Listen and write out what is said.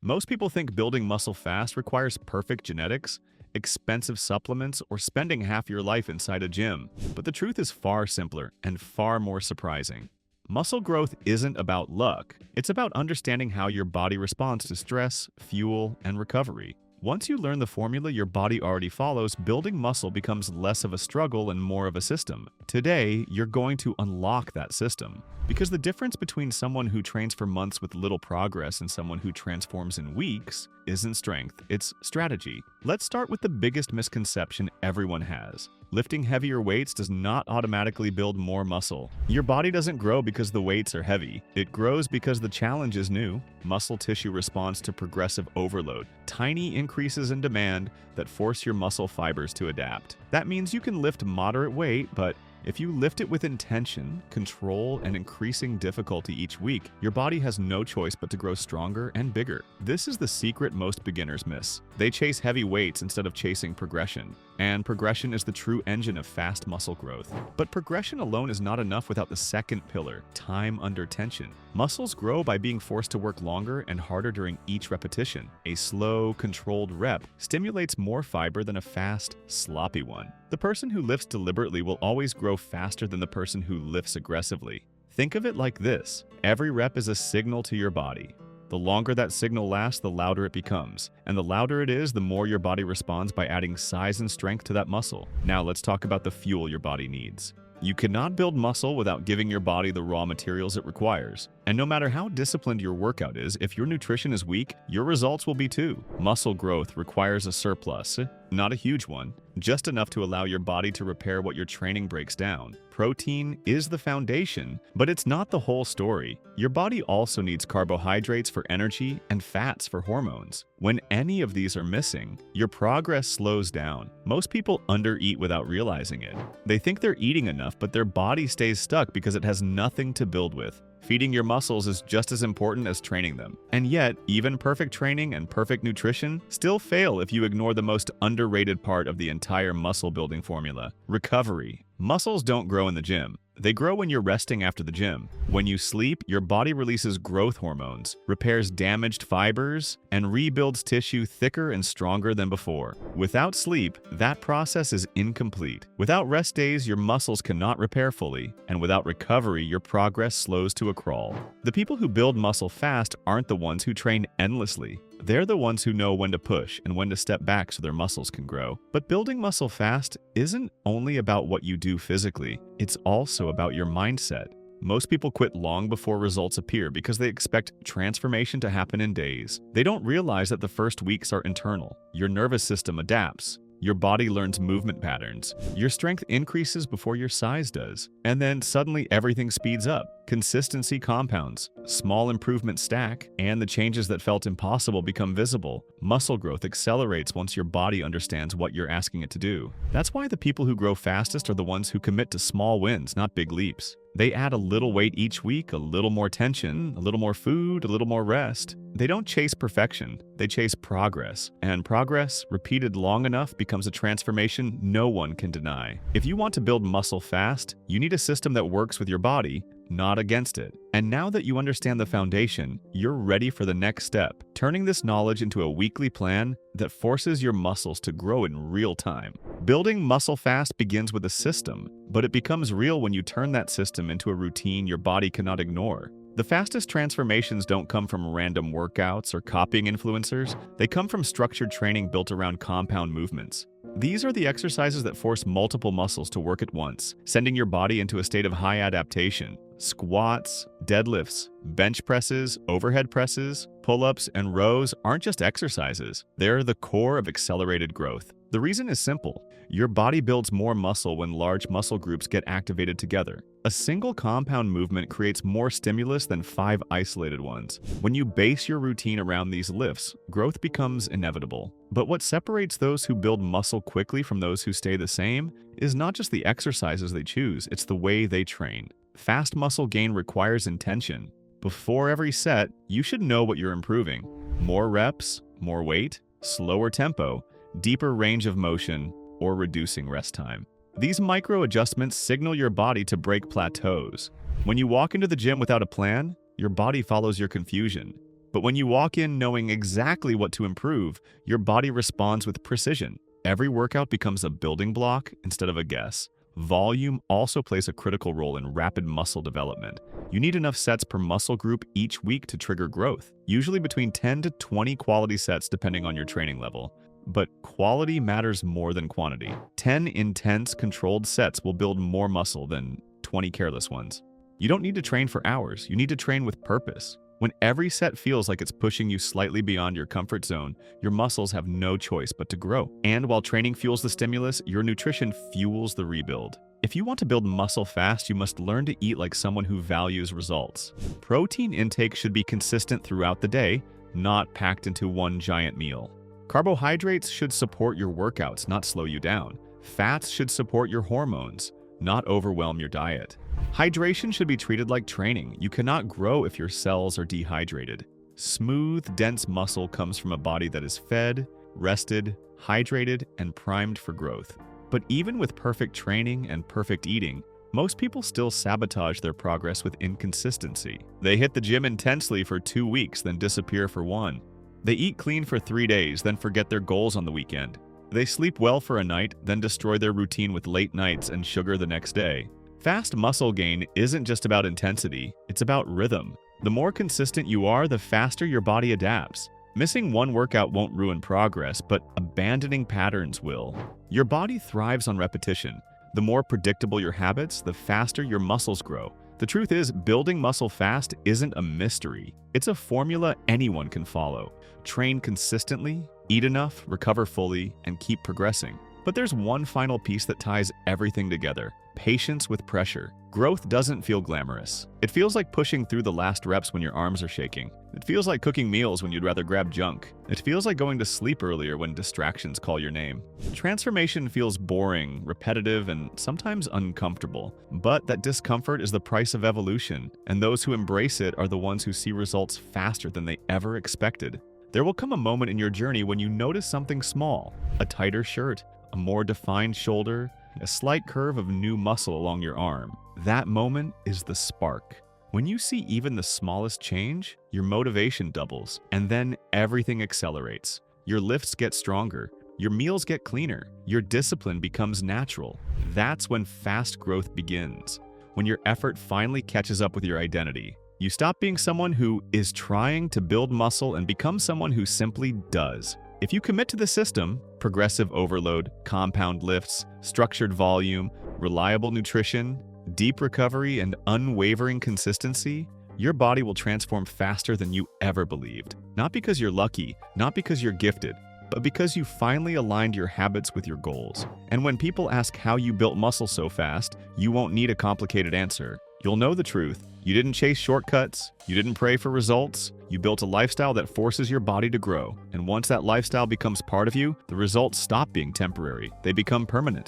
Most people think building muscle fast requires perfect genetics, expensive supplements, or spending half your life inside a gym. But the truth is far simpler and far more surprising. Muscle growth isn't about luck. It's about understanding how your body responds to stress, fuel, and recovery. Once you learn the formula your body already follows, building muscle becomes less of a struggle and more of a system. Today, you're going to unlock that system. Because the difference between someone who trains for months with little progress and someone who transforms in weeks isn't strength, it's strategy. Let's start with the biggest misconception everyone has. Lifting heavier weights does not automatically build more muscle. Your body doesn't grow because the weights are heavy. It grows because the challenge is new. Muscle tissue responds to progressive overload, tiny increases in demand that force your muscle fibers to adapt. That means you can lift moderate weight, but if you lift it with intention, control, and increasing difficulty each week, your body has no choice but to grow stronger and bigger. This is the secret most beginners miss. They chase heavy weights instead of chasing progression. And progression is the true engine of fast muscle growth. But progression alone is not enough without the second pillar, time under tension. Muscles grow by being forced to work longer and harder during each repetition. A slow, controlled rep stimulates more fiber than a fast, sloppy one. The person who lifts deliberately will always grow faster than the person who lifts aggressively. Think of it like this. Every rep is a signal to your body. The longer that signal lasts, the louder it becomes. And the louder it is, the more your body responds by adding size and strength to that muscle. Now let's talk about the fuel your body needs. You cannot build muscle without giving your body the raw materials it requires. And no matter how disciplined your workout is, if your nutrition is weak, your results will be too. Muscle growth requires a surplus, not a huge one, just enough to allow your body to repair what your training breaks down. Protein is the foundation, but it's not the whole story. Your body also needs carbohydrates for energy and fats for hormones. When any of these are missing, your progress slows down. Most people undereat without realizing it. They think they're eating enough, but their body stays stuck because it has nothing to build with. Feeding your muscles is just as important as training them. And yet, even perfect training and perfect nutrition still fail if you ignore the most underrated part of the entire muscle building formula: recovery. Muscles don't grow in the gym. They grow when you're resting after the gym. When you sleep, your body releases growth hormones, repairs damaged fibers, and rebuilds tissue thicker and stronger than before. Without sleep, that process is incomplete. Without rest days, your muscles cannot repair fully, and without recovery, your progress slows to a crawl. The people who build muscle fast aren't the ones who train endlessly. They're the ones who know when to push and when to step back so their muscles can grow. But building muscle fast isn't only about what you do physically, it's also about your mindset. Most people quit long before results appear because they expect transformation to happen in days. They don't realize that the first weeks are internal. Your nervous system adapts. Your body learns movement patterns. Your strength increases before your size does. And then suddenly everything speeds up. Consistency compounds. Small improvements stack, and the changes that felt impossible become visible. Muscle growth accelerates once your body understands what you're asking it to do. That's why the people who grow fastest are the ones who commit to small wins, not big leaps. They add a little weight each week, a little more tension, a little more food, a little more rest. They don't chase perfection, they chase progress. And progress, repeated long enough, becomes a transformation no one can deny. If you want to build muscle fast, you need a system that works with your body, not against it. And now that you understand the foundation, you're ready for the next step, turning this knowledge into a weekly plan that forces your muscles to grow in real time. Building muscle fast begins with a system, but it becomes real when you turn that system into a routine your body cannot ignore. The fastest transformations don't come from random workouts or copying influencers. They come from structured training built around compound movements. These are the exercises that force multiple muscles to work at once, sending your body into a state of high adaptation. Squats, deadlifts, bench presses, overhead presses, pull-ups, and rows aren't just exercises. They're the core of accelerated growth. The reason is simple. Your body builds more muscle when large muscle groups get activated together. A single compound movement creates more stimulus than 5 isolated ones. When you base your routine around these lifts, growth becomes inevitable. But what separates those who build muscle quickly from those who stay the same is not just the exercises they choose, it's the way they train. Fast muscle gain requires intention. Before every set, you should know what you're improving. More reps, more weight, slower tempo, deeper range of motion, or reducing rest time. These micro adjustments signal your body to break plateaus. When you walk into the gym without a plan, your body follows your confusion. But when you walk in knowing exactly what to improve, your body responds with precision. Every workout becomes a building block instead of a guess. Volume also plays a critical role in rapid muscle development. You need enough sets per muscle group each week to trigger growth, usually between 10 to 20 quality sets depending on your training level. But quality matters more than quantity. 10 intense, controlled sets will build more muscle than 20 careless ones. You don't need to train for hours, you need to train with purpose. When every set feels like it's pushing you slightly beyond your comfort zone, your muscles have no choice but to grow. And while training fuels the stimulus, your nutrition fuels the rebuild. If you want to build muscle fast, you must learn to eat like someone who values results. Protein intake should be consistent throughout the day, not packed into one giant meal. Carbohydrates should support your workouts, not slow you down. Fats should support your hormones, not overwhelm your diet. Hydration should be treated like training. You cannot grow if your cells are dehydrated. Smooth, dense muscle comes from a body that is fed, rested, hydrated, and primed for growth. But even with perfect training and perfect eating, most people still sabotage their progress with inconsistency. They hit the gym intensely for 2 weeks, then disappear for 1. They eat clean for 3 days, then forget their goals on the weekend. They sleep well for a night, then destroy their routine with late nights and sugar the next day. Fast muscle gain isn't just about intensity, it's about rhythm. The more consistent you are, the faster your body adapts. Missing one workout won't ruin progress, but abandoning patterns will. Your body thrives on repetition. The more predictable your habits, the faster your muscles grow. The truth is, building muscle fast isn't a mystery. It's a formula anyone can follow. Train consistently, eat enough, recover fully, and keep progressing. But there's one final piece that ties everything together: patience with pressure. Growth doesn't feel glamorous. It feels like pushing through the last reps when your arms are shaking. It feels like cooking meals when you'd rather grab junk. It feels like going to sleep earlier when distractions call your name. Transformation feels boring, repetitive, and sometimes uncomfortable. But that discomfort is the price of evolution, and those who embrace it are the ones who see results faster than they ever expected. There will come a moment in your journey when you notice something small: a tighter shirt, a more defined shoulder, a slight curve of new muscle along your arm. That moment is the spark. When you see even the smallest change, your motivation doubles, and then everything accelerates. Your lifts get stronger, your meals get cleaner, your discipline becomes natural. That's when fast growth begins, when your effort finally catches up with your identity. You stop being someone who is trying to build muscle and become someone who simply does. If you commit to the system, progressive overload, compound lifts, structured volume, reliable nutrition, deep recovery, and unwavering consistency, your body will transform faster than you ever believed. Not because you're lucky, not because you're gifted, but because you finally aligned your habits with your goals. And when people ask how you built muscle so fast, you won't need a complicated answer. You'll know the truth. You didn't chase shortcuts. You didn't pray for results. You built a lifestyle that forces your body to grow. And once that lifestyle becomes part of you, the results stop being temporary. They become permanent.